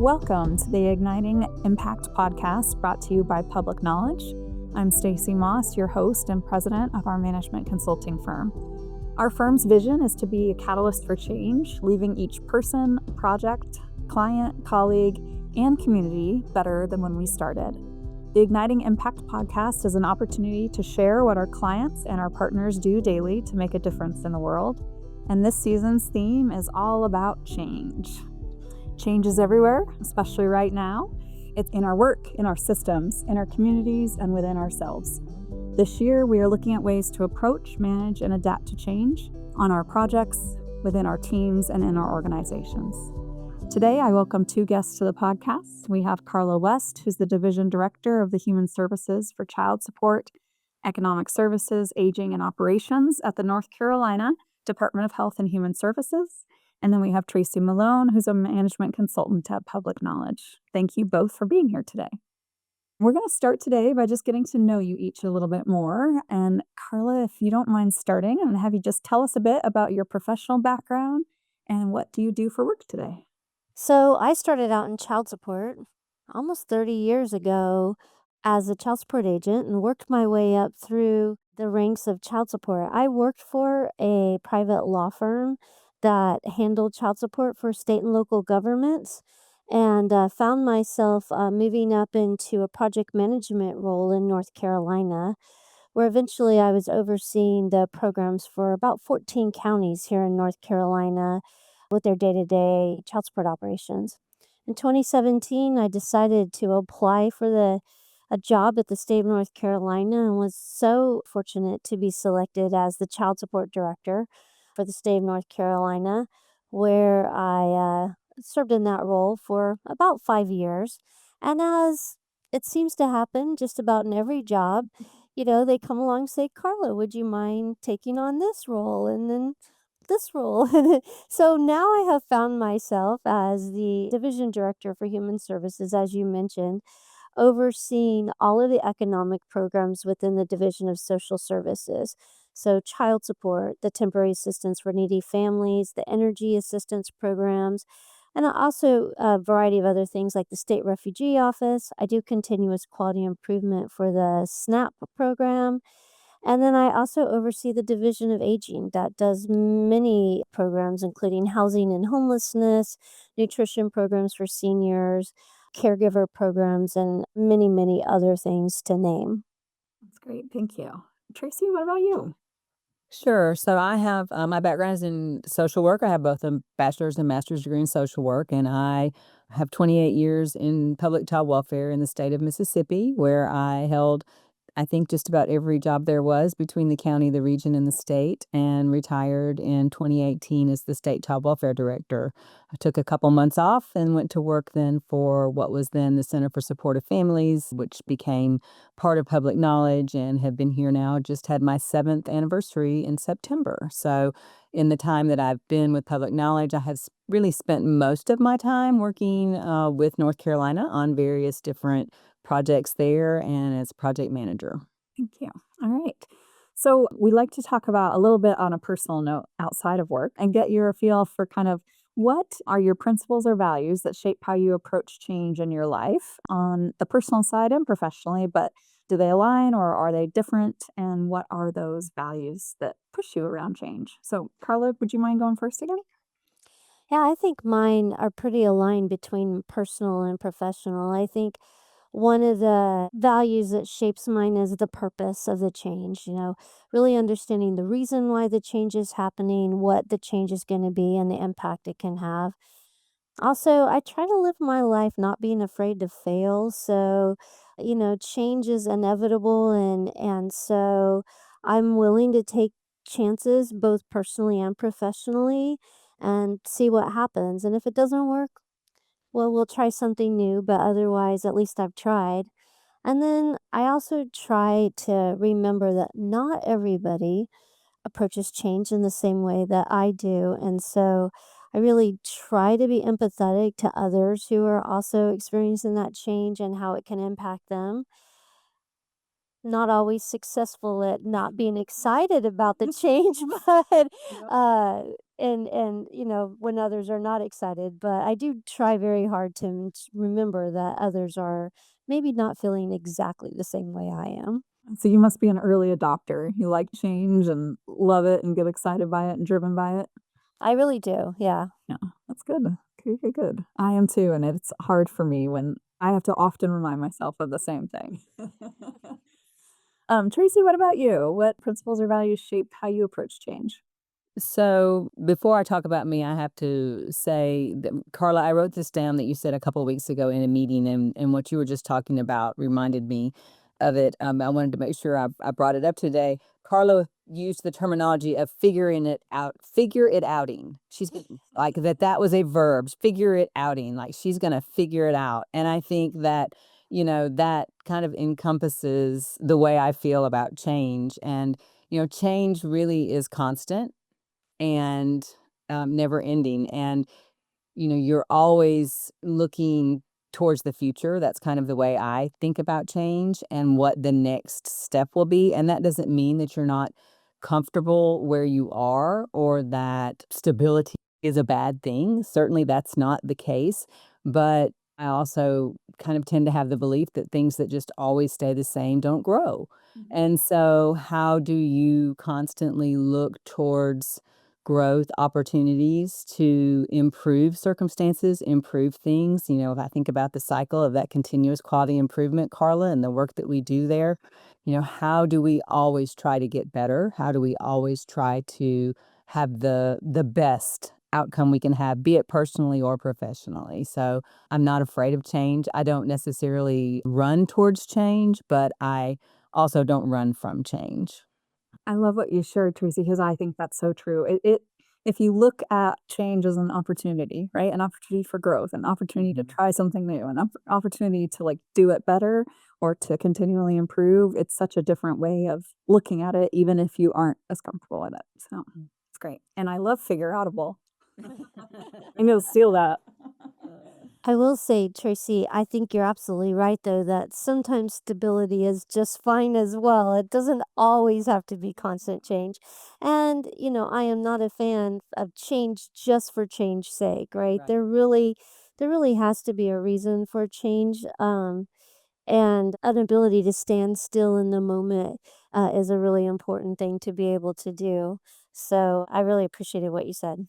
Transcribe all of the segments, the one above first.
Welcome to the Igniting Impact podcast brought to you by Public Knowledge. I'm Stacey Moss, your host and president of our management consulting firm. Our firm's vision is to be a catalyst for change, leaving each person, project, client, colleague, and community better than when we started. The Igniting Impact podcast is an opportunity to share what our clients and our partners do daily to make a difference in the world. And this season's theme is all about change. Change is everywhere, especially right now. It's in our work, in our systems, in our communities, and within ourselves. This year, we are looking at ways to approach, manage, and adapt to change on our projects, within our teams, and in our organizations. Today, I welcome two guests to the podcast. We have Carla West, who's the Division Director of the Human Services for Child Support, Economic Services, Aging, and Operations at the North Carolina Department of Health and Human Services. And then we have Tracy Malone, who's a management consultant at Public Knowledge. Thank you both for being here today. We're going to start today by just getting to know you each a little bit more. And Carla, if you don't mind starting, I'm going to have you just tell us a bit about your professional background and what do you do for work today? So I started out in child support almost 30 years ago as a child support agent and worked my way up through the ranks of child support. I worked for a private law firm that handled child support for state and local governments and found myself moving up into a project management role in North Carolina, where eventually I was overseeing the programs for about 14 counties here in North Carolina with their day-to-day child support operations. In 2017, I decided to apply for a job at the state of North Carolina and was so fortunate to be selected as the child support director for the state of North Carolina, where I served in that role for about 5 years. And as it seems to happen just about in every job, they come along and say, Carla, would you mind taking on this role? And then this role. So now I have found myself as the division director for human services, as you mentioned, overseeing all of the economic programs within the Division of Social Services. So child support, the temporary assistance for needy families, the energy assistance programs, and also a variety of other things like the State Refugee Office. I do continuous quality improvement for the SNAP program. And then I also oversee the Division of Aging that does many programs, including housing and homelessness, nutrition programs for seniors, caregiver programs, and many, many other things to name. That's great. Thank you. Tracy, what about you? Sure. So I have my background is in social work. I have both a bachelor's and master's degree in social work, and I have 28 years in public child welfare in the state of Mississippi, where I held, I think, just about every job there was between the county, the region, and the state, and retired in 2018 as the state child welfare director. I took a couple months off and went to work then for what was then the Center for Supportive Families, which became part of Public Knowledge, and have been here now. Just had my 7th anniversary in September. So in the time that I've been with Public Knowledge, I have really spent most of my time working with North Carolina on various different projects there and as project manager. Thank you. All right. So we like to talk about a little bit on a personal note outside of work and get your feel for kind of what are your principles or values that shape how you approach change in your life on the personal side and professionally, but do they align or are they different? And what are those values that push you around change? So Carla, would you mind going first again? Yeah, I think mine are pretty aligned between personal and professional. I think one of the values that shapes mine is the purpose of the change, really understanding the reason why the change is happening, what the change is going to be, and the impact it can have. Also, I try to live my life not being afraid to fail. So, change is inevitable and so I'm willing to take chances both personally and professionally and see what happens. And if it doesn't work, well, we'll try something new, but otherwise, at least I've tried. And then I also try to remember that not everybody approaches change in the same way that I do. And so I really try to be empathetic to others who are also experiencing that change and how it can impact them. Not always successful at not being excited about the change, but Yep. uh, and when others are not excited. But I do try very hard to remember that others are maybe not feeling exactly the same way I am. So you must be an early adopter. You like change and love it and get excited by it and driven by it. I really do. Yeah. Yeah, that's good. Okay, good, good. I am too, and it's hard for me when I have to often remind myself of the same thing. Tracy, what about you? What principles or values shape how you approach change? So before I talk about me, I have to say that, Carla, I wrote this down that you said a couple of weeks ago in a meeting, and what you were just talking about reminded me of it. I wanted to make sure I brought it up today. Carla used the terminology of figuring it out, figure it outing. Like that, that was a verb, figure it outing, like she's going to figure it out. And I think that, that kind of encompasses the way I feel about change. And, change really is constant and never ending. And you're always looking towards the future. That's kind of the way I think about change and what the next step will be. And that doesn't mean that you're not comfortable where you are or that stability is a bad thing. Certainly that's not the case. But I also kind of tend to have the belief that things that just always stay the same don't grow. And so, how do you constantly look towards growth opportunities to improve circumstances, improve things? If I think about the cycle of that continuous quality improvement, Carla, and the work that we do there, how do we always try to get better? How do we always try to have the best outcome we can have, be it personally or professionally? So I'm not afraid of change. I don't necessarily run towards change, but I also don't run from change. I love what you shared, Tracy, because I think that's so true. If you look at change as an opportunity, right? An opportunity for growth, an opportunity to Mhm. try something new, an opportunity to like do it better or to continually improve. It's such a different way of looking at it, even if you aren't as comfortable with it. So it's great. And I love figure outable. I'm gonna steal that. I will say, Tracy, I think you're absolutely right, though, that sometimes stability is just fine as well. It doesn't always have to be constant change. And, I am not a fan of change just for change's sake, right? Right. There really has to be a reason for change. And an ability to stand still in the moment is a really important thing to be able to do. So I really appreciated what you said.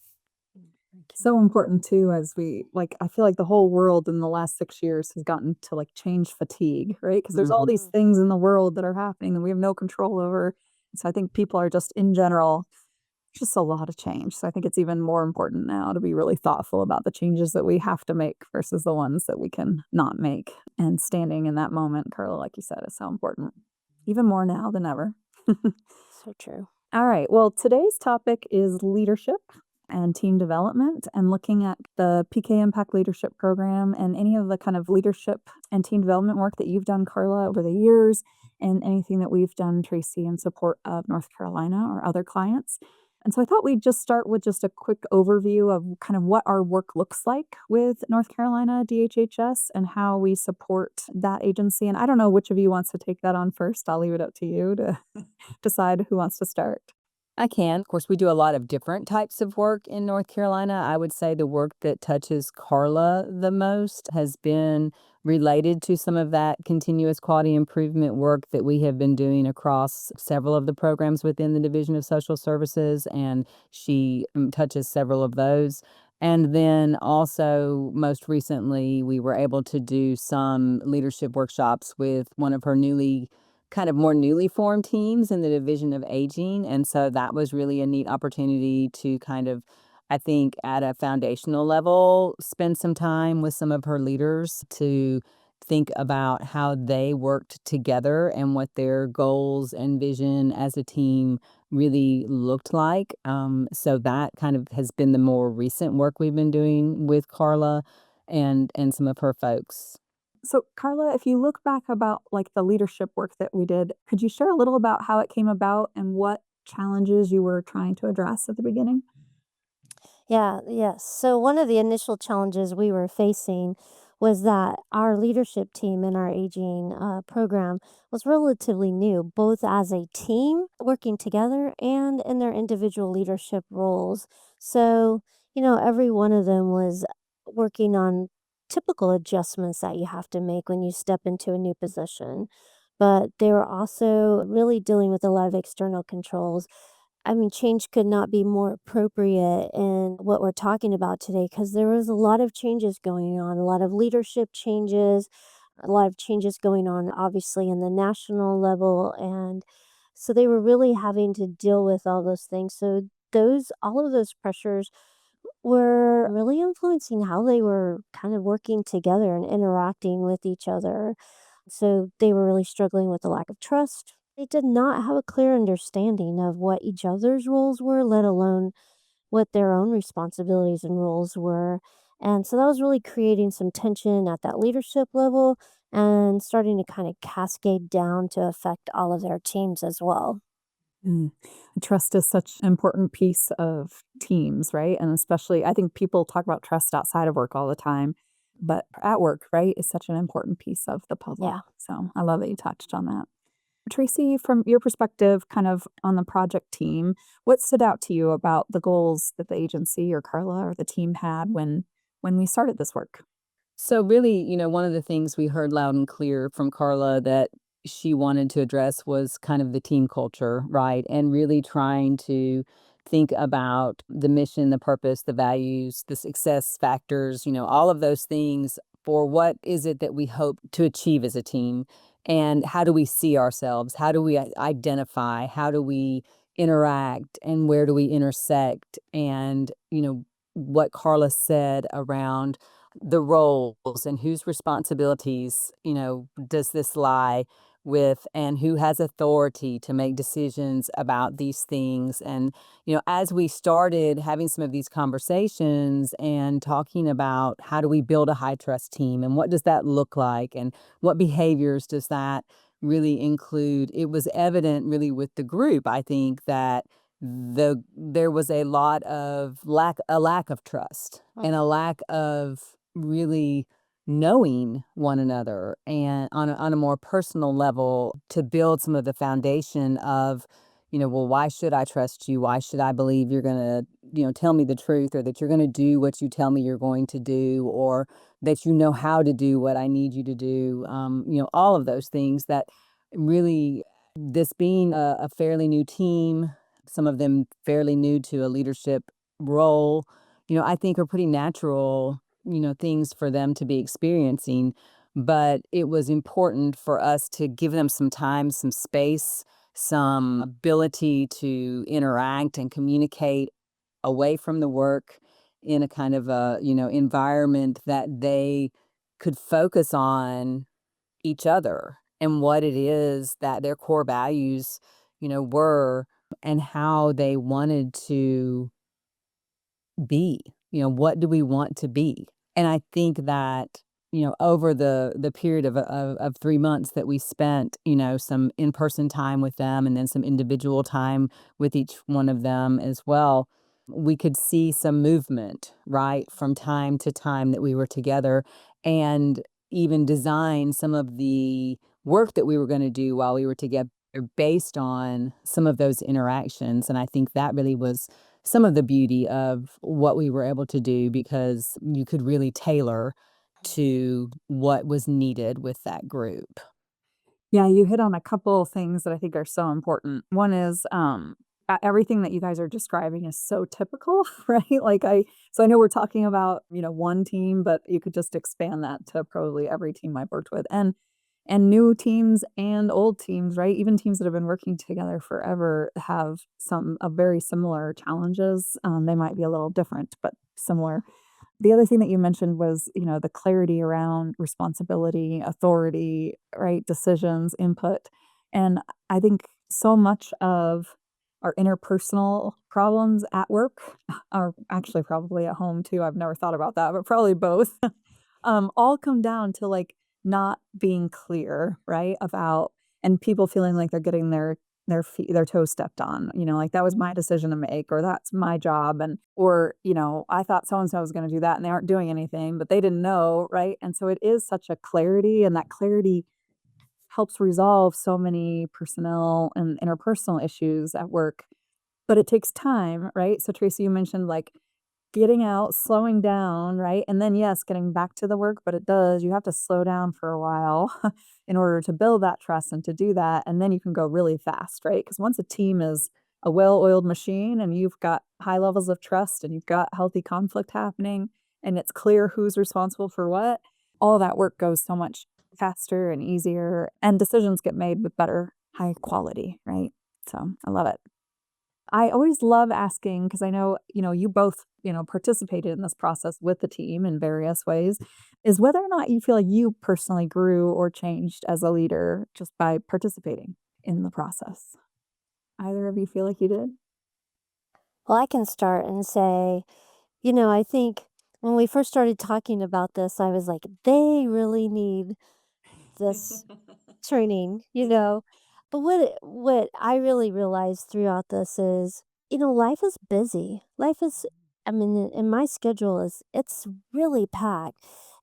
Thank you. So important too, as we like, I feel like the whole world in the last 6 years has gotten to like change fatigue, right? Because there's all Mhm. these things in the world that are happening and we have no control over. So I think people are just in general, just a lot of change. So I think it's even more important now to be really thoughtful about the changes that we have to make versus the ones that we can not make. And standing in that moment, Carla, like you said, is so important, even more now than ever. So true. All right. Well, today's topic is leadership and team development and looking at the PK Impact Leadership Program and any of the kind of leadership and team development work that you've done, Carla, over the years, and anything that we've done, Tracy, in support of North Carolina or other clients. And so I thought we'd just start with just a quick overview of kind of what our work looks like with North Carolina DHHS and how we support that agency. And I don't know which of you wants to take that on first. I'll leave it up to you to decide who wants to start. I can. Of course, we do a lot of different types of work in North Carolina. I would say the work that touches Carla the most has been related to some of that continuous quality improvement work that we have been doing across several of the programs within the Division of Social Services, and she touches several of those. And then also, most recently, we were able to do some leadership workshops with one of her more newly formed teams in the Division of Aging. And so that was really a neat opportunity to kind of, I think, at a foundational level, spend some time with some of her leaders to think about how they worked together and what their goals and vision as a team really looked like. So that kind of has been the more recent work we've been doing with Carla and some of her folks. So, Carla, if you look back about like the leadership work that we did, could you share a little about how it came about and what challenges you were trying to address at the beginning? Yeah, yes. So one of the initial challenges we were facing was that our leadership team in our aging program was relatively new, both as a team working together and in their individual leadership roles. So, every one of them was working on typical adjustments that you have to make when you step into a new position. But they were also really dealing with a lot of external controls. I mean, change could not be more appropriate in what we're talking about today because there was a lot of changes going on, a lot of leadership changes, a lot of changes going on, obviously, in the national level. And so they were really having to deal with all those things. So, all of those pressures were really influencing how they were kind of working together and interacting with each other. So they were really struggling with the lack of trust. They did not have a clear understanding of what each other's roles were, let alone what their own responsibilities and roles were. And so that was really creating some tension at that leadership level and starting to kind of cascade down to affect all of their teams as well. Mm. Trust is such an important piece of teams, right? And especially, I think people talk about trust outside of work all the time, but at work, right, is such an important piece of the puzzle. Yeah. So I love that you touched on that. Tracy, from your perspective, kind of on the project team, what stood out to you about the goals that the agency or Carla or the team had when we started this work? So really, one of the things we heard loud and clear from Carla that she wanted to address was kind of the team culture, right? And really trying to think about the mission, the purpose, the values, the success factors, all of those things for what is it that we hope to achieve as a team and how do we see ourselves? How do we identify? How do we interact and where do we intersect? And, what Carla said around the roles and whose responsibilities, does this lie with and who has authority to make decisions about these things. And, as we started having some of these conversations and talking about how do we build a high trust team and what does that look like and what behaviors does that really include, it was evident really with the group, I think, that there was a lot of lack of trust and a lack of really knowing one another and on a more personal level to build some of the foundation of, well, why should I trust you? Why should I believe you're going to, tell me the truth or that you're going to do what you tell me you're going to do or that you know how to do what I need you to do. All of those things that really, this being a fairly new team, some of them fairly new to a leadership role, I think are pretty natural, things for them to be experiencing. But it was important for us to give them some time, some space, some ability to interact and communicate away from the work in a kind of a, environment that they could focus on each other and what it is that their core values, were and how they wanted to be. What do we want to be? And I think that, over the period of 3 months that we spent, some in-person time with them and then some individual time with each one of them as well, we could see some movement, right, from time to time that we were together and even design some of the work that we were gonna do while we were together based on some of those interactions, and I think that really was some of the beauty of what we were able to do because you could really tailor to what was needed with that group. Yeah, you hit on a couple of things that I think are so important. One is, everything that you guys are describing is so typical, right? So I know we're talking about, one team, but you could just expand that to probably every team I've worked with and new teams and old teams, right? Even teams that have been working together forever have some of very similar challenges. They might be a little different, but similar. The other thing that you mentioned was, the clarity around responsibility, authority, right? Decisions, input. And I think so much of our interpersonal problems at work are actually probably at home too. I've never thought about that, but probably both. All come down to like not being clear, right? About and people feeling like they're getting their their toes stepped on, like that was my decision to make, or that's my job. And, or, I thought so and so was going to do that and they aren't doing anything, but they didn't know. Right. And so it is such a clarity, and that clarity helps resolve so many personnel and interpersonal issues at work. But it takes time, right? So Tracy, you mentioned like getting out, slowing down, right? And then, yes, getting back to the work, but you have to slow down for a while in order to build that trust and to do that. And then you can go really fast, right? Because once a team is a well oiled machine and you've got high levels of trust and you've got healthy conflict happening and it's clear who's responsible for what, all that work goes so much faster and easier, and decisions get made with better high quality, right? So I love it. I always love asking, because I know, you both, participated in this process with the team in various ways, is whether or not you feel like you personally grew or changed as a leader just by participating in the process. Either of you feel like you did? Well, I can start and say, I think when we first started talking about this, I was like, they really need this training, But what I really realized throughout this is, life is busy. Life is, I mean, and my schedule it's really packed.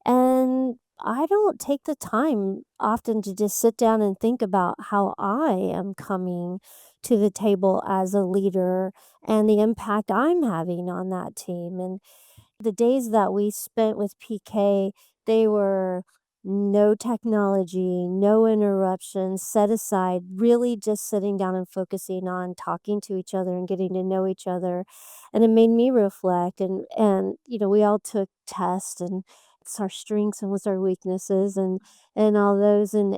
And I don't take the time often to just sit down and think about how I am coming to the table as a leader and the impact I'm having on that team. And the days that we spent with PK, they were no technology, no interruptions, set aside, really just sitting down and focusing on talking to each other and getting to know each other. And it made me reflect, and we all took tests, and it's our strengths and what's our weaknesses, and all those, and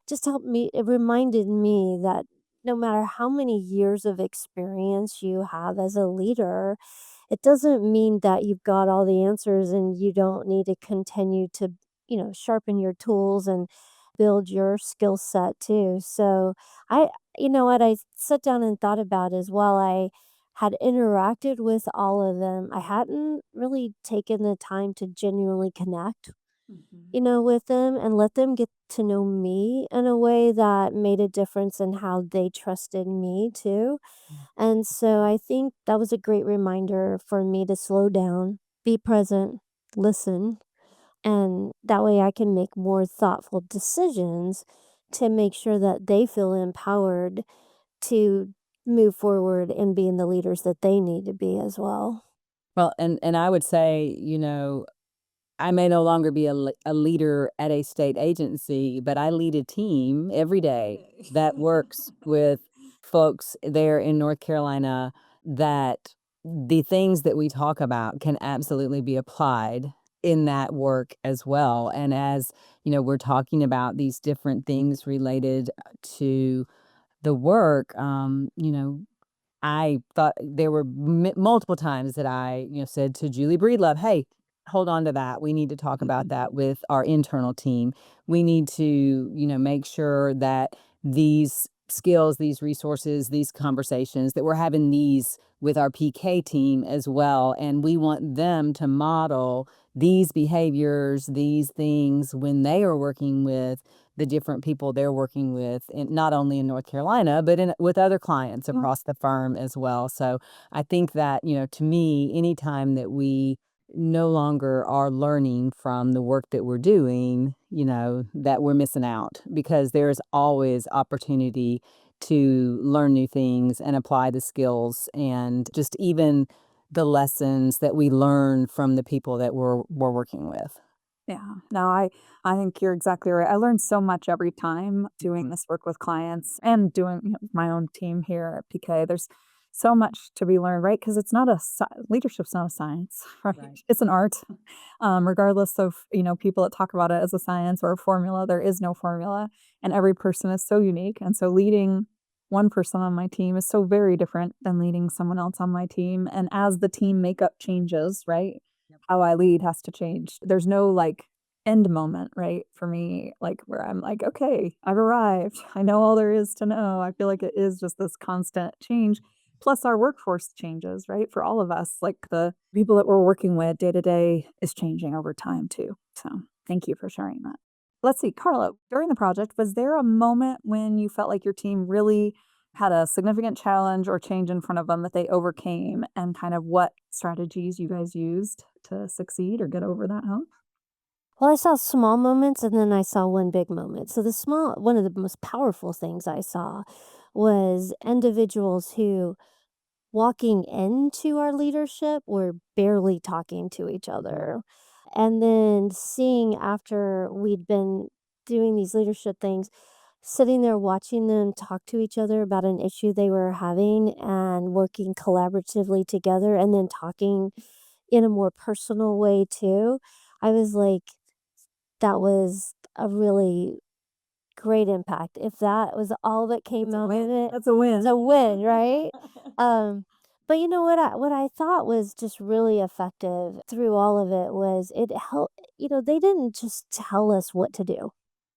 just helped me. It reminded me that no matter how many years of experience you have as a leader, it doesn't mean that you've got all the answers and you don't need to continue to, sharpen your tools and build your skill set too. So I, what I sat down and thought about is, while I had interacted with all of them, I hadn't really taken the time to genuinely connect, Mhm. with them and let them get to know me in a way that made a difference in how they trusted me too. And so I think that was a great reminder for me to slow down, be present, listen, and that way I can make more thoughtful decisions to make sure that they feel empowered to move forward and being the leaders that they need to be as well. Well, and I would say, I may no longer be a leader at a state agency, but I lead a team every day Okay. that works with folks there in North Carolina, that the things that we talk about can absolutely be applied in that work as well. And as, we're talking about these different things related to the work, I thought there were multiple times that I, said to Julie Breedlove, "Hey, hold on to that. We need to talk about that with our internal team. We need to, make sure that these skills, these resources, these conversations, that we're having these with our PK team as well. And we want them to model these behaviors, these things when they are working with the different people they're working with, and not only in North Carolina, but with other clients across the firm as well." So I think that, to me, anytime that we no longer are learning from the work that we're doing, that we're missing out, because there's always opportunity to learn new things and apply the skills, and just even the lessons that we learn from the people that we're working with. Yeah. No, I think you're exactly right. I learn so much every time doing this work with clients and doing, my own team here at PK. There's so much to be learned, right? Because it's not leadership's not a science, right? Right. It's an art. Regardless of, people that talk about it as a science or a formula, there is no formula, and every person is so unique. And so leading one person on my team is so very different than leading someone else on my team. And as the team makeup changes, right? How I lead has to change. There's no like end moment, right? For me, like where I'm like, okay, I've arrived. I know all there is to know. I feel like it is just this constant change. Plus, our workforce changes, right? For all of us, like the people that we're working with day to day is changing over time too. So, thank you for sharing that. Let's see, Carla, during the project, was there a moment when you felt like your team really had a significant challenge or change in front of them that they overcame, and kind of what strategies you guys used to succeed or get over that hump? Well, I saw small moments and then I saw one big moment. So one of the most powerful things I saw was individuals who walking into our leadership were barely talking to each other. And then seeing after we'd been doing these leadership things, sitting there watching them talk to each other about an issue they were having and working collaboratively together and then talking in a more personal way too. I was like, that was a really great impact. If that was all that came out of it, That's a win. it's a win, right? Um, but you know what I thought was just really effective through all of it was it helped, they didn't just tell us what to do.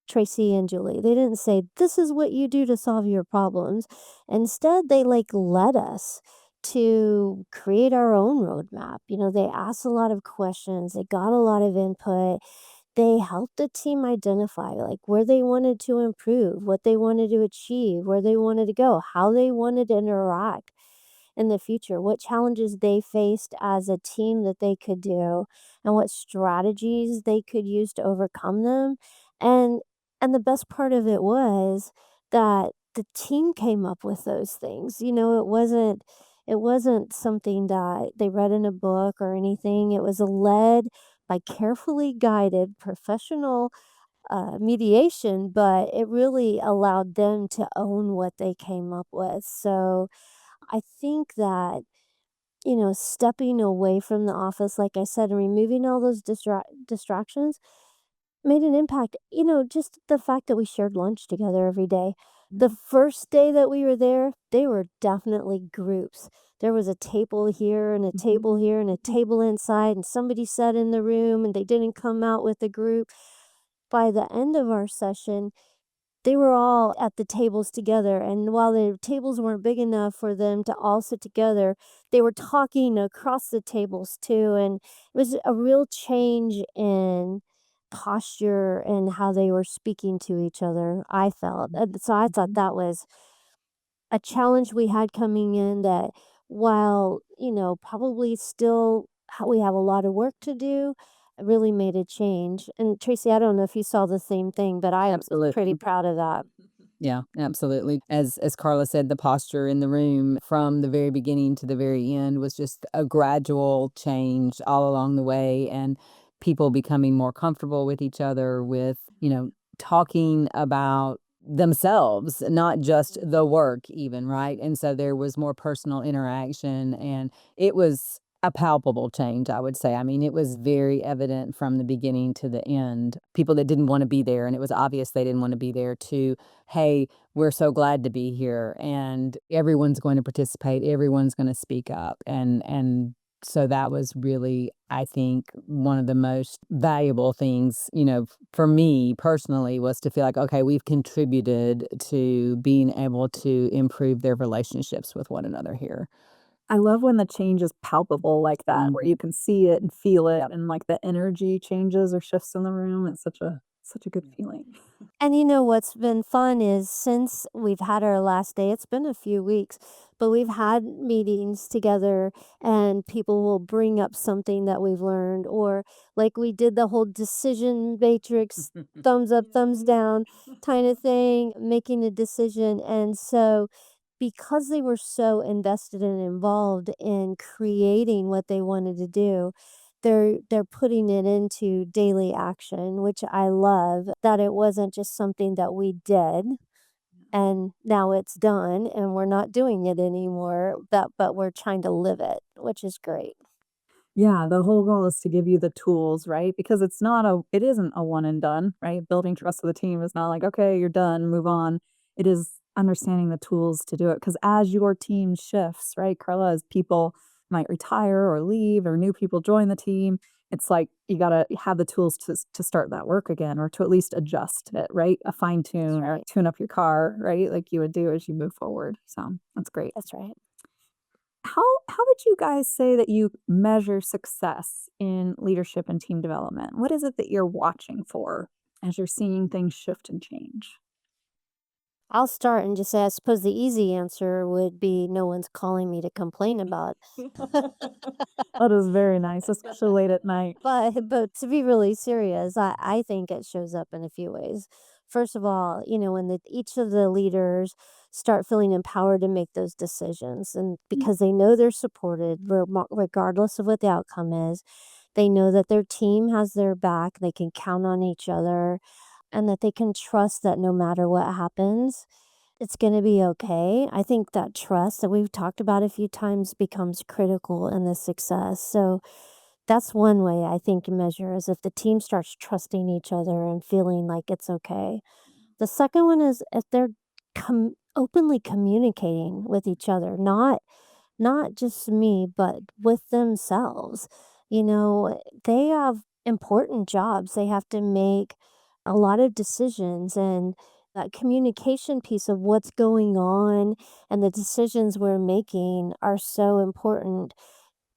Tracy and Julie. They didn't say, this is what you do to solve your problems. Instead, they like led us to create our own roadmap. They asked a lot of questions, they got a lot of input. They helped the team identify like where they wanted to improve, what they wanted to achieve, where they wanted to go, how they wanted to interact in the future, what challenges they faced as a team that they could do, and what strategies they could use to overcome them. And and the best part of it was that the team came up with those things. It wasn't something that they read in a book or anything. It was led by carefully guided professional mediation, but it really allowed them to own what they came up with. So I think that, stepping away from the office, like I said, and removing all those distractions made an impact. Just the fact that we shared lunch together every day. The first day that we were there, they were definitely groups. There was a table here and a table here and a table inside, and somebody sat in the room and they didn't come out with a group. By the end of our session, they were all at the tables together, and while the tables weren't big enough for them to all sit together, they were talking across the tables too, and it was a real change in posture and how they were speaking to each other, I felt. And so I thought that was a challenge we had coming in that while, probably still we have a lot of work to do, it really made a change. And Tracy, I don't know if you saw the same thing, but I am pretty Absolutely. proud of that. Yeah, absolutely. As Carla said, the posture in the room from the very beginning to the very end was just a gradual change all along the way, and people becoming more comfortable with each other, with, talking about themselves, not just the work even, right? And so there was more personal interaction, and it was a palpable change, I would say. I mean, it was very evident from the beginning to the end. People that didn't want to be there, and it was obvious they didn't want to be there, to hey, we're so glad to be here, and everyone's going to participate, everyone's going to speak up. And so that was really, I think, one of the most valuable things, for me personally, was to feel like, okay, we've contributed to being able to improve their relationships with one another here. I love when the change is palpable like that, where you can see it and feel it, and like the energy changes or shifts in the room. It's such a good feeling. And what's been fun is since we've had our last day, it's been a few weeks, but we've had meetings together and people will bring up something that we've learned, or like we did the whole decision matrix, thumbs up, thumbs down kind of thing, making a decision. And so because they were so invested and involved in creating what they wanted to do, they're putting it into daily action, which I love, that it wasn't just something that we did and now it's done and we're not doing it anymore, but we're trying to live it, which is great. Yeah, the whole goal is to give you the tools, right? Because it isn't a one and done, right? Building trust with the team is not like, okay, you're done, move on. It is understanding the tools to do it. Because as your team shifts, right, Carla, as people might retire or leave or new people join the team, it's like you got to have the tools to start that work again, or to at least adjust it, right? A fine That's tune or right. tune up your car, right? Like you would do as you move forward. So that's great. That's right. How would you guys say that you measure success in leadership and team development? What is it that you're watching for as you're seeing things shift and change? I'll start and just say, I suppose the easy answer would be no one's calling me to complain about. That is very nice, especially late at night. But to be really serious, I think it shows up in a few ways. First of all, when each of the leaders start feeling empowered to make those decisions, and because they know they're supported regardless of what the outcome is, they know that their team has their back, they can count on each other, and that they can trust that no matter what happens, it's going to be okay. I think that trust that we've talked about a few times becomes critical in the success. So that's one way I think to measure is if the team starts trusting each other and feeling like it's okay. The second one is if they're openly communicating with each other, not just me, but with themselves. They have important jobs. They have to make a lot of decisions, and that communication piece of what's going on and the decisions we're making are so important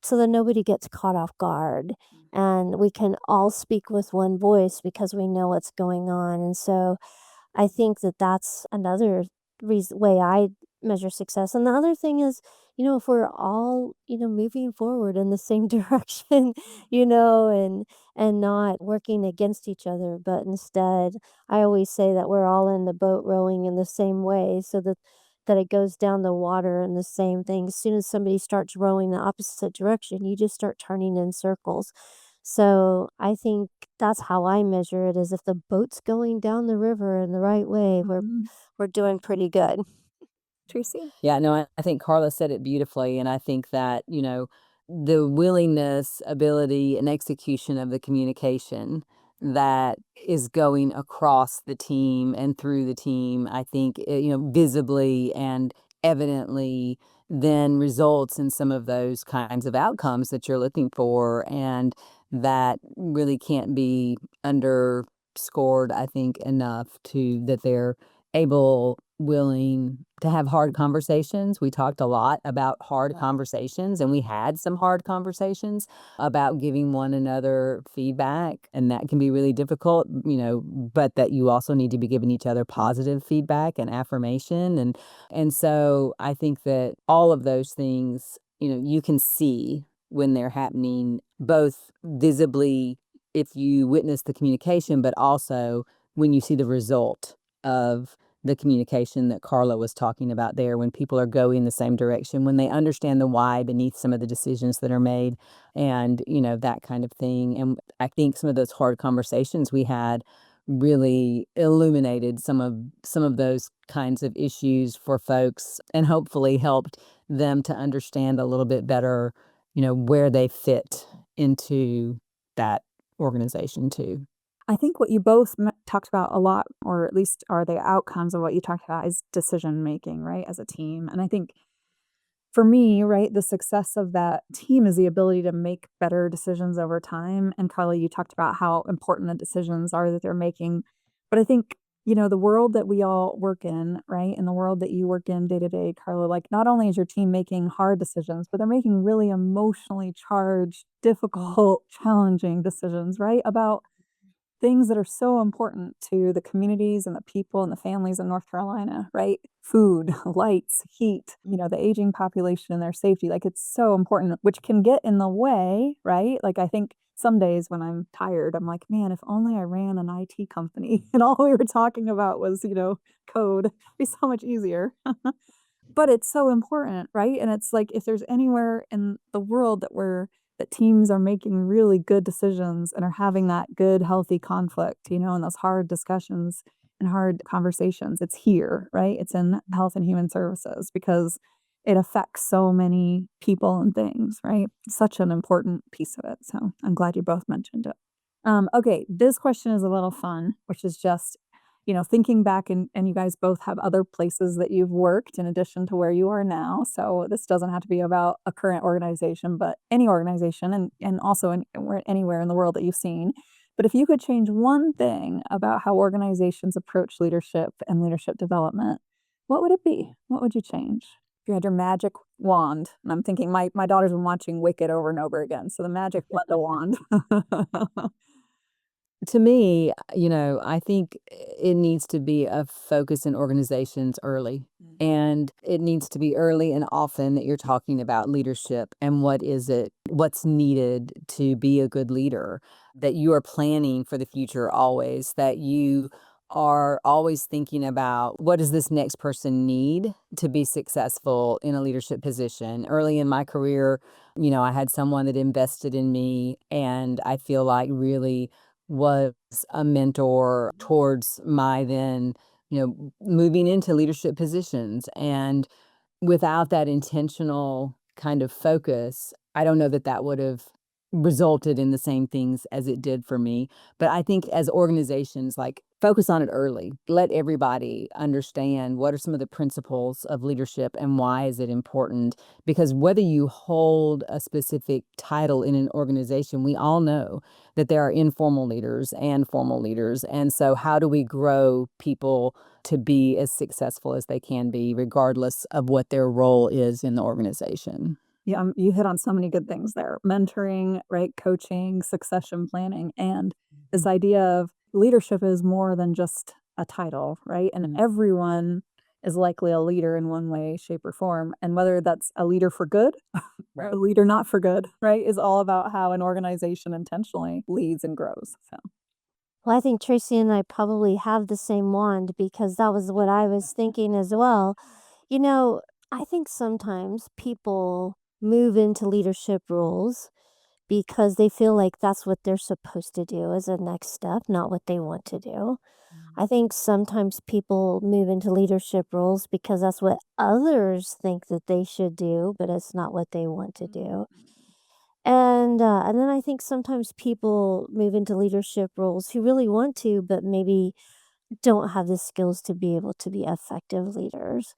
so that nobody gets caught off guard and we can all speak with one voice because we know what's going on. And so I think that that's another way I measure success. And the other thing is, if we're all, moving forward in the same direction, and not working against each other, but instead, I always say that we're all in the boat rowing in the same way so that it goes down the water in the same thing. As soon as somebody starts rowing the opposite direction, you just start turning in circles. So I think that's how I measure it is if the boat's going down the river in the right way, we're doing pretty good. Tracy? Yeah, no, I think Carla said it beautifully. And I think that, the willingness, ability, and execution of the communication that is going across the team and through the team, I think, visibly and evidently then results in some of those kinds of outcomes that you're looking for. And that really can't be underscored, I think, enough to that they're able, willing to have hard conversations. We talked a lot about hard conversations, and we had some hard conversations about giving one another feedback, and that can be really difficult, but that you also need to be giving each other positive feedback and affirmation. And so I think that all of those things, you can see when they're happening both visibly if you witness the communication, but also when you see the result of the communication that Carla was talking about there, when people are going the same direction, when they understand the why beneath some of the decisions that are made, and that kind of thing. And I think some of those hard conversations we had really illuminated some of those kinds of issues for folks, and hopefully helped them to understand a little bit better, where they fit into that organization too. I think what you both talked about a lot, or at least are the outcomes of what you talked about, is decision making, right, as a team. And I think for me, right, the success of that team is the ability to make better decisions over time. And Carla, you talked about how important the decisions are that they're making. But I think, the world that we all work in, right, and the world that you work in day to day, Carla, like not only is your team making hard decisions, but they're making really emotionally charged, difficult, challenging decisions, right, about things that are so important to the communities and the people and the families in North Carolina, right? Food, lights, heat, the aging population and their safety. Like it's so important, which can get in the way, right? Like I think some days when I'm tired, I'm like, man, if only I ran an IT company and all we were talking about was, code, it'd be so much easier. But it's so important, right? And it's like if there's anywhere in the world that teams are making really good decisions and are having that good, healthy conflict, and those hard discussions and hard conversations, it's here, right? It's in health and human services because it affects so many people and things, right? Such an important piece of it. So I'm glad you both mentioned it. Okay, this question is a little fun, which is just thinking back, and you guys both have other places that you've worked in addition to where you are now. So this doesn't have to be about a current organization, but any organization and also anywhere in the world that you've seen. But if you could change one thing about how organizations approach leadership and leadership development, what would it be? What would you change? If you had your magic wand, and I'm thinking my daughter's been watching Wicked over and over again. So the magic wand. To me, I think it needs to be a focus in organizations early. And it needs to be early and often that you're talking about leadership and what's needed to be a good leader, that you are planning for the future always, that you are always thinking about what does this next person need to be successful in a leadership position. Early in my career, I had someone that invested in me, and I feel like really was a mentor towards my then, moving into leadership positions. And without that intentional kind of focus, I don't know that that would have resulted in the same things as it did for me. But I think as organizations, like, focus on it early. Let everybody understand what are some of the principles of leadership and why is it important. Because whether you hold a specific title in an organization, we all know that there are informal leaders and formal leaders. And so how do we grow people to be as successful as they can be, regardless of what their role is in the organization? Yeah, you hit on so many good things there. Mentoring, right? Coaching, succession planning, and this idea of leadership is more than just a title, right? And everyone is likely a leader in one way, shape, or form. And whether that's a leader for good or a leader not for good, right, is all about how an organization intentionally leads and grows. So, Well, I think Tracy and I probably have the same wand because that was what I was thinking as well. You know, I think sometimes people move into leadership roles because they feel like that's what they're supposed to do as a next step, not what they want to do. I think sometimes people move into leadership roles because that's what others think that they should do, but it's not what they want to do. And then I think sometimes people move into leadership roles who really want to, but maybe don't have the skills to be able to be effective leaders.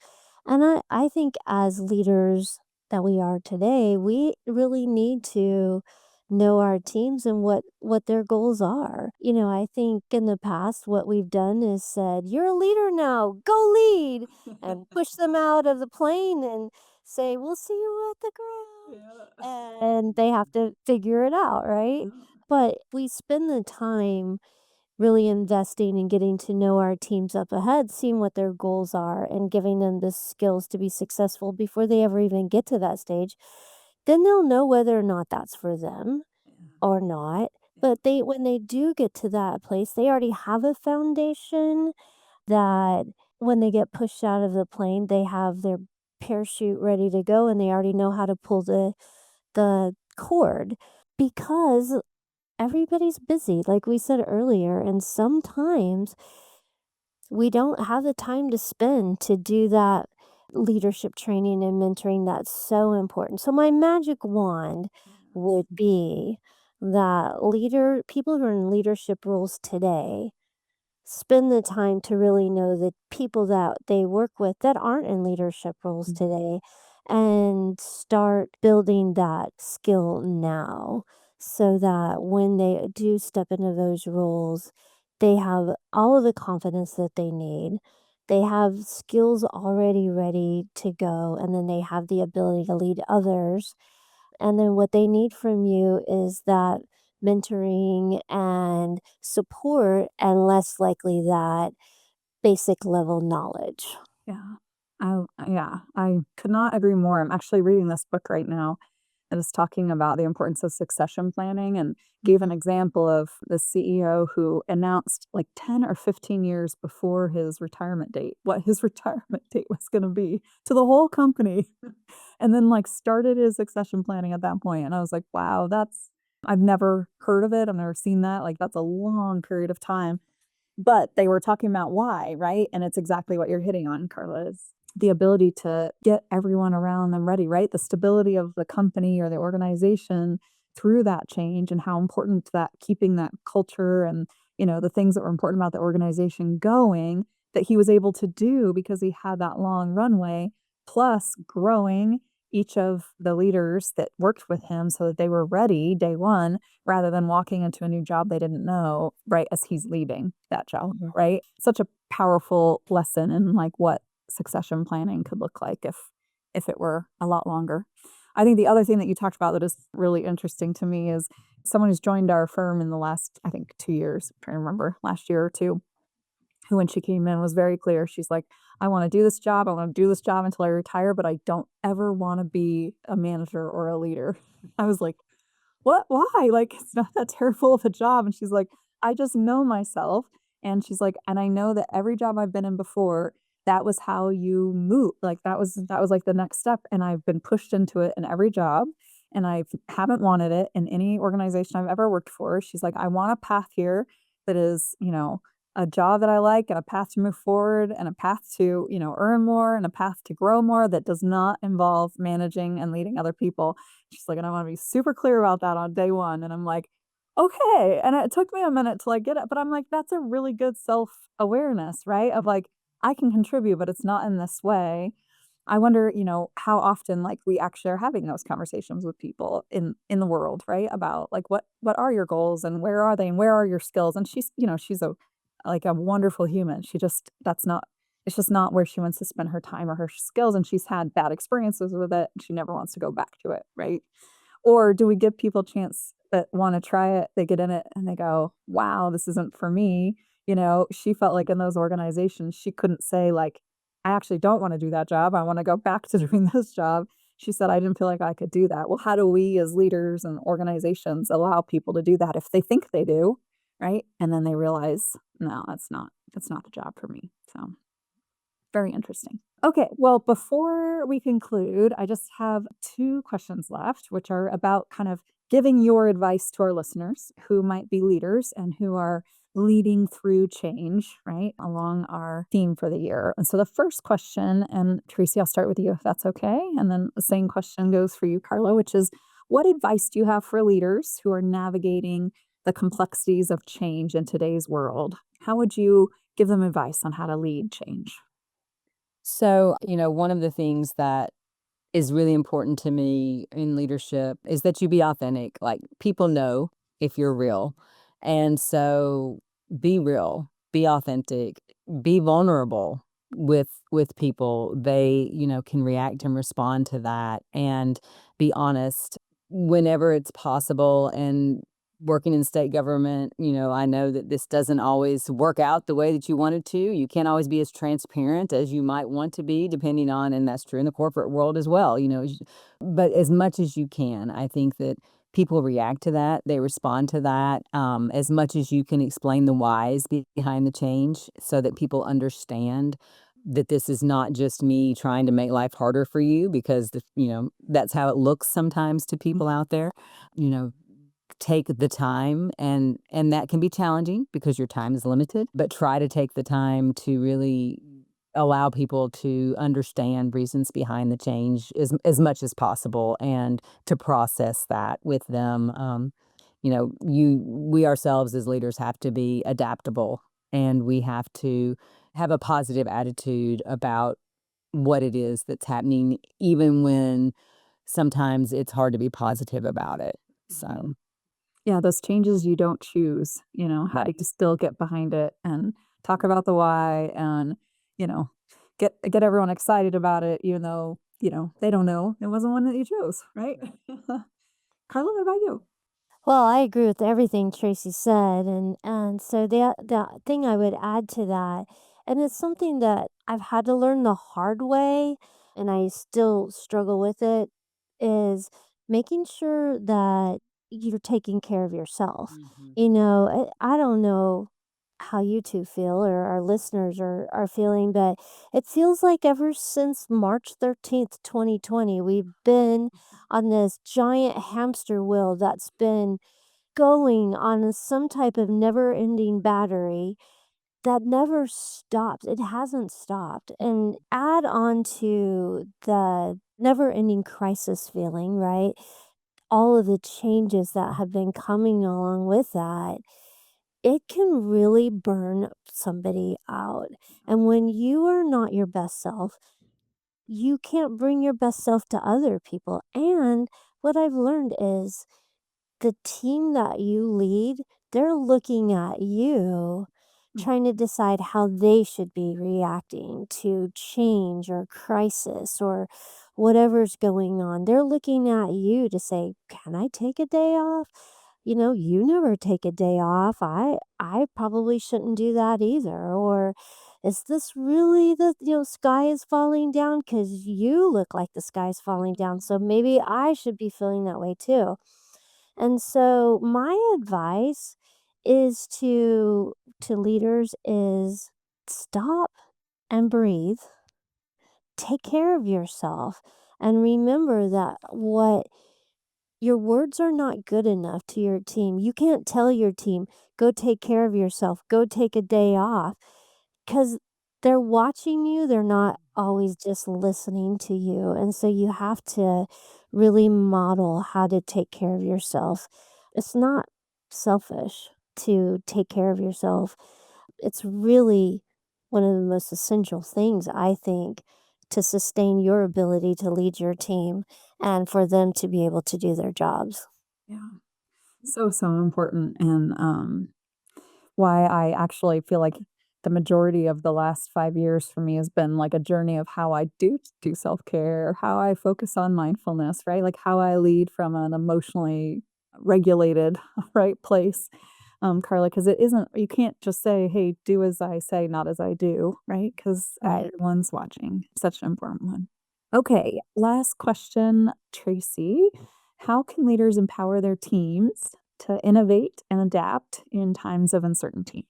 And I think as leaders that we are today, we really need to know our teams and what their goals are. I think in the past what we've done is said, "You're a leader now. Go lead." And push them out of the plane and say, "We'll see you at the ground." And they have to figure it out, right? But we spend the time really investing in getting to know our teams up ahead, seeing what their goals are, and giving them the skills to be successful before they ever even get to that stage, then they'll know whether or not that's for them or not. But when they do get to that place, they already have a foundation that when they get pushed out of the plane, they have their parachute ready to go and they already know how to pull the cord because everybody's busy, like we said earlier, and sometimes we don't have the time to spend to do that leadership training and mentoring that's so important. So my magic wand would be that people who are in leadership roles today spend the time to really know the people that they work with that aren't in leadership roles today and start building that skill now so that when they do step into those roles, they have all of the confidence that they need. They have skills already ready to go, and then they have the ability to lead others. And then what they need from you is that mentoring and support, and less likely that basic level knowledge. yeah. I could not agree more. I'm actually reading this book right now that is talking about the importance of succession planning and gave an example of the CEO who announced like 10 or 15 years before his retirement date what his retirement date was going to be to the whole company and then like started his succession planning at that point. And I was like, wow, I've never heard of it. I've never seen that. Like, that's a long period of time. But they were talking about why, right? And it's exactly what you're hitting on, Carla, is the ability to get everyone around them ready, right? The stability of the company or the organization through that change and how important that keeping that culture and, the things that were important about the organization going that he was able to do because he had that long runway, plus growing each of the leaders that worked with him so that they were ready day one rather than walking into a new job they didn't know right as he's leaving that job, right? Such a powerful lesson in like what succession planning could look like if it were a lot longer. I think the other thing that you talked about that is really interesting to me is someone who's joined our firm in the last, I think, 2 years, I'm trying to remember, last year or two, who when she came in was very clear. She's like, I want to do this job. I want to do this job until I retire, but I don't ever want to be a manager or a leader. I was like, what? Why? Like, it's not that terrible of a job. And she's like, I just know myself. And she's like, and I know that every job I've been in before, that was how you move. Like that was like the next step. And I've been pushed into it in every job. And I haven't wanted it in any organization I've ever worked for. She's like, I want a path here that is, a job that I like and a path to move forward and a path to, earn more and a path to grow more that does not involve managing and leading other people. She's like, and I want to be super clear about that on day one. And I'm like, okay. And it took me a minute to like get it, but I'm like, that's a really good self-awareness, right? Of like, I can contribute, but it's not in this way. I wonder, how often like we actually are having those conversations with people in the world, right? About like what are your goals and where are they and where are your skills? And she's a wonderful human. She just that's not it's just not where she wants to spend her time or her skills, and she's had bad experiences with it. And she never wants to go back to it, right? Or do we give people a chance that want to try it? They get in it and they go, "Wow, this isn't for me." She felt like in those organizations, she couldn't say like, "I actually don't want to do that job. I want to go back to doing this job." She said, "I didn't feel like I could do that." Well, how do we as leaders and organizations allow people to do that if they think they do, right? And then they realize, "No, that's not the job for me." So very interesting. Okay, well, before we conclude, I just have two questions left, which are about kind of giving your advice to our listeners who might be leaders and who are leading through change, right, along our theme for the year. And so the first question, and Tracy, I'll start with you if that's okay. And then the same question goes for you, Carla, which is what advice do you have for leaders who are navigating the complexities of change in today's world? How would you give them advice on how to lead change? So, one of the things that is really important to me in leadership is that you be authentic. Like people know if you're real. And so be real, be authentic, be vulnerable with people. They, can react and respond to that and be honest whenever it's possible. And working in state government, I know that this doesn't always work out the way that you wanted to. You can't always be as transparent as you might want to be, depending on, and that's true in the corporate world as well, but as much as you can, I think that people react to that, they respond to that, as much as you can explain the whys behind the change so that people understand that this is not just me trying to make life harder for you because that's how it looks sometimes to people out there. You know, take the time, and that can be challenging because your time is limited, but try to take the time to really allow people to understand reasons behind the change as much as possible and to process that with them. We ourselves as leaders have to be adaptable, and we have to have a positive attitude about what it is that's happening, even when sometimes it's hard to be positive about it. So Yeah, those changes you don't choose, how do you still get behind it and talk about the why and, you know, get everyone excited about it, even though, they don't know it wasn't one that you chose, right? Carla, what about you? Well, I agree with everything Tracy said, and so the thing I would add to that, and it's something that I've had to learn the hard way, and I still struggle with it, is making sure that you're taking care of yourself. Mhm. I don't know how you two feel or our listeners are feeling, but it feels like ever since March 13th, 2020, we've been on this giant hamster wheel that's been going on some type of never ending battery that never stops. It hasn't stopped. And add on to the never ending crisis feeling, right? All of the changes that have been coming along with that, it can really burn somebody out. And when you are not your best self, you can't bring your best self to other people. And what I've learned is the team that you lead, they're looking at you, trying to decide how they should be reacting to change or crisis or whatever's going on. They're looking at you to say, "Can I take a day off? You never take a day off. I probably shouldn't do that either." Or is this really the sky is falling down? Because you look like the sky's falling down. So maybe I should be feeling that way too. And so my advice is to leaders is stop and breathe. Take care of yourself and remember that what your words are not good enough to your team. You can't tell your team, go take care of yourself, go take a day off, because they're watching you. They're not always just listening to you. And so you have to really model how to take care of yourself. It's not selfish to take care of yourself. It's really one of the most essential things, I think, to sustain your ability to lead your team and for them to be able to do their jobs. Yeah. So, so important. And why I actually feel like the majority of the last 5 years for me has been like a journey of how I do self care, how I focus on mindfulness, right? Like how I lead from an emotionally regulated, right place. Carla, because it isn't, you can't just say, hey, do as I say, not as I do, right? Because Right. everyone's watching. Such an important one. Okay, last question, Tracy. How can leaders empower their teams to innovate and adapt in times of uncertainty?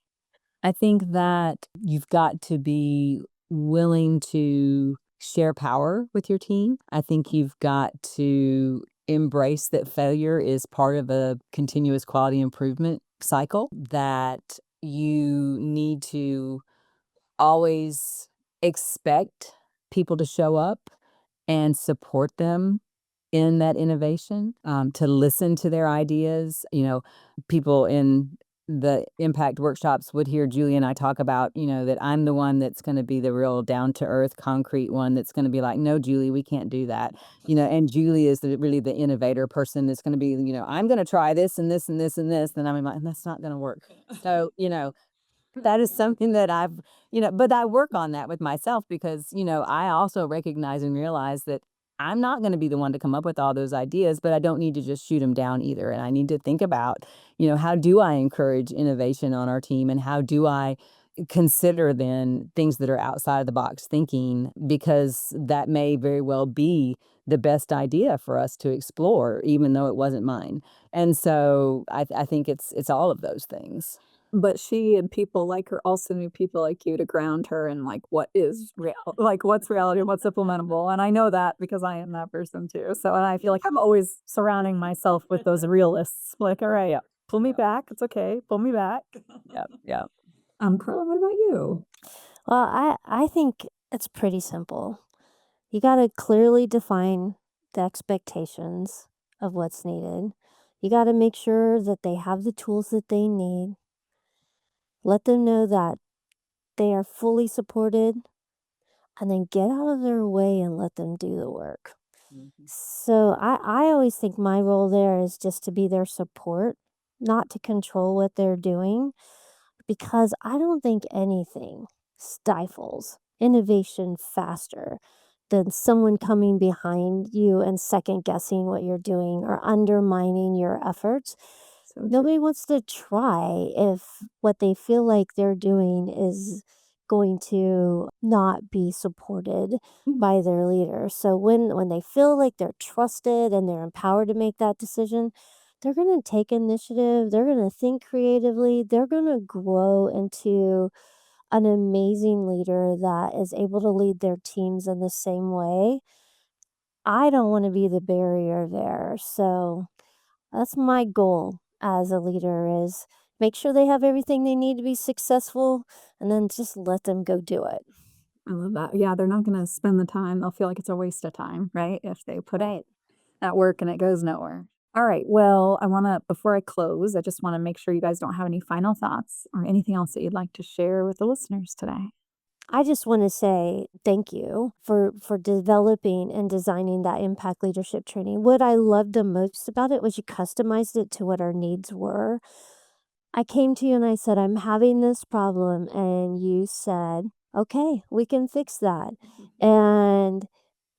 I think that you've got to be willing to share power with your team. I think you've got to embrace that failure is part of a continuous quality improvement cycle, that you need to always expect people to show up and support them in that innovation, to listen to their ideas. People in the impact workshops would hear Julie and I talk about, that I'm the one that's going to be the real down to earth, concrete one that's going to be like, no, Julie, we can't do that. And Julie is really the innovator person that's going to be, I'm going to try this and this and this and this. Then I'm like, that's not going to work. So, that is something that but I work on that with myself because, I also recognize and realize that I'm not going to be the one to come up with all those ideas, but I don't need to just shoot them down either. And I need to think about, how do I encourage innovation on our team, and how do I consider then things that are outside of the box thinking, because that may very well be the best idea for us to explore, even though it wasn't mine. And so I think it's all of those things. But she and people like her also need people like you to ground her in like what is real, like what's reality and what's implementable. And I know that because I am that person too. So, and I feel like I'm always surrounding myself with those realists. Like, all right, yeah, pull me back. It's okay. Pull me back. Yep. Yep. Carla, what about you? Well, I think it's pretty simple. You got to clearly define the expectations of what's needed. You got to make sure that they have the tools that they need. Let them know that they are fully supported, and then get out of their way and let them do the work. Mhm. So I always think my role there is just to be their support, not to control what they're doing, because I don't think anything stifles innovation faster than someone coming behind you and second guessing what you're doing or undermining your efforts. So true. Nobody wants to try if what they feel like they're doing is going to not be supported by their leader. So when they feel like they're trusted and they're empowered to make that decision, they're going to take initiative, they're going to think creatively, they're going to grow into an amazing leader that is able to lead their teams in the same way. I don't want to be the barrier there. So that's my goal as a leader is make sure they have everything they need to be successful and then just let them go do it. I love that. Yeah, they're not going to spend the time. They'll feel like it's a waste of time, right? If they put Right. that work and it goes nowhere. All right. Well, before I close, I just want to make sure you guys don't have any final thoughts or anything else that you'd like to share with the listeners today. I just want to say thank you for developing and designing that impact leadership training. What I loved the most about it was you customized it to what our needs were. I came to you and I said, I'm having this problem. And you said, okay, we can fix that. And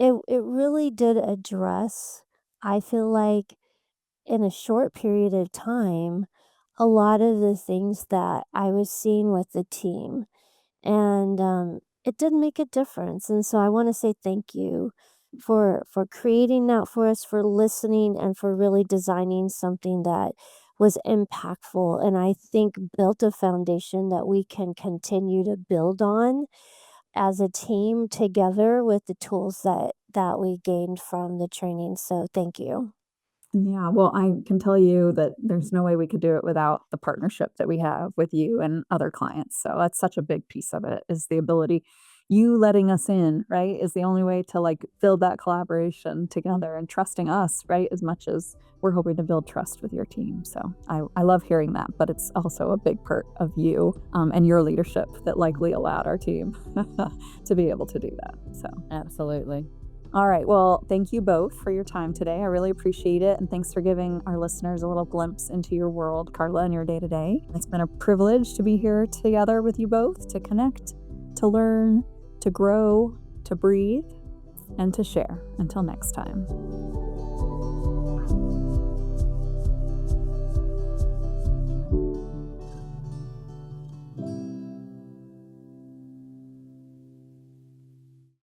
it really did address, I feel like, in a short period of time, a lot of the things that I was seeing with the team. And it did make a difference. And so I want to say thank you for creating that for us, for listening, and for really designing something that was impactful, and I think built a foundation that we can continue to build on as a team together with the tools that we gained from the training. So thank you. Yeah, well, I can tell you that there's no way we could do it without the partnership that we have with you and other clients. So that's such a big piece of it is the ability you letting us in, right, is the only way to like build that collaboration together and trusting us, right, as much as we're hoping to build trust with your team. So I love hearing that, but it's also a big part of you and your leadership that likely allowed our team to be able to do that. So Absolutely. all right. Well, thank you both for your time today. I really appreciate it. And thanks for giving our listeners a little glimpse into your world, Carla, and your day to day. It's been a privilege to be here together with you both, to connect, to learn, to grow, to breathe, and to share. Until next time.